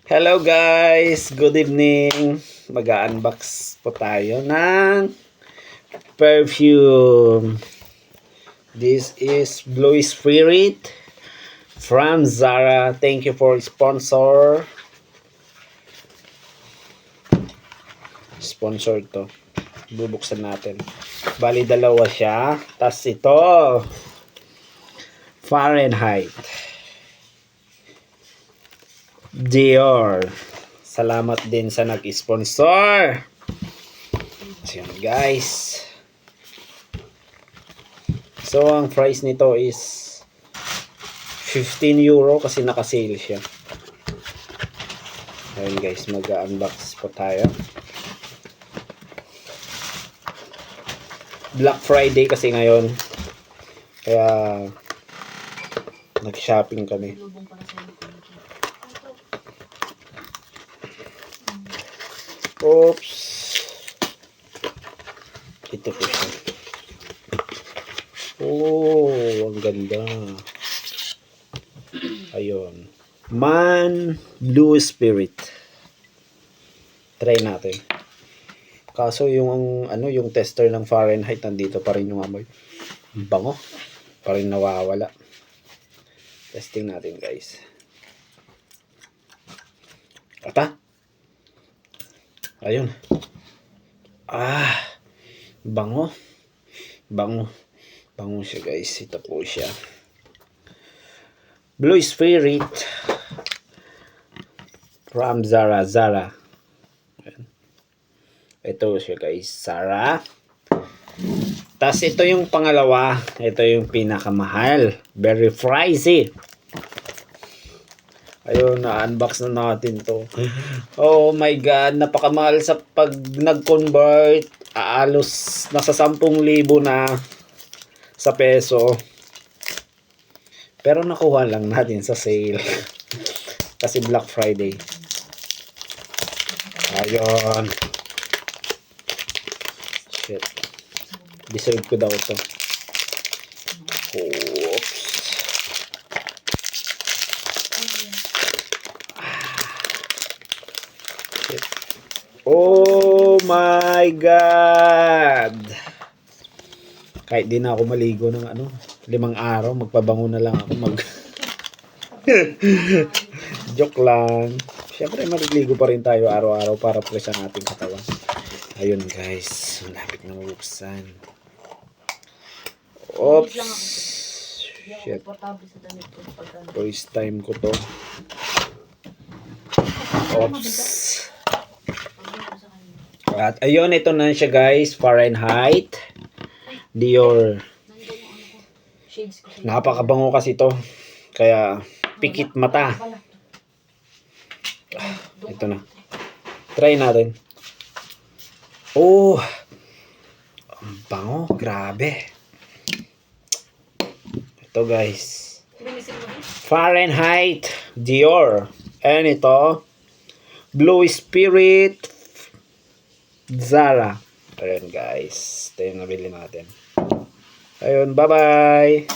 Hello guys! Good evening! Mag-unbox po tayo ng perfume. This is Blue Spirit from Zara. Thank you for sponsor. Sponsor to. Bubuksan natin. Bali dalawa siya. Tas ito. Fahrenheit. Dior. Salamat din sa nag-sponsor. So yun guys. So ang price nito is 15 euro kasi naka-sale siya. Ayun guys, mag-unbox po tayo. Black Friday kasi ngayon. Kaya nag-shopping kami. Oops. Ito po siya. Oh, ang ganda. Ayun. Man Blue Spirit. Try natin. Kaso yung yung tester ng Fahrenheit nandito pa rin yung amoy. Bango. Pa rin nawawala. Testing natin, guys. Ata. Ayun. Bango. Bango. Bango siya, guys. Ito po siya. Blue Spirit from Zara. Zara. Ayan. Ito siya, guys. Zara. Tapos ito yung pangalawa. Ito yung pinakamahal. Very pricey. Ayun, na-unbox na natin to. Oh my God, napakamahal sa pag nag-convert. Alos, nasa 10,000 na sa peso. Pero nakuha lang natin sa sale. Kasi Black Friday. Ayun. Shit. Deserve ko daw to. Oops. Oh my God! Kahit di na ako maligo ng 5 araw, magpabango na lang ako Joke lang. Siyempre, maliligo pa rin tayo araw-araw para fresh ang ating katawan. Ayun guys, malapit na mabuksan. Oops! Shit. First time ko to. Oops! At ayun, ito na siya guys, Fahrenheit Dior. Napakabango kasi to. Kaya pikit mata. Ito na. Try natin. Oh, ang bango, grabe. Ito guys, Fahrenheit Dior. And ito, Blue Spirit Zara. Ayun guys, ito yung nabili natin. Ayun, bye bye.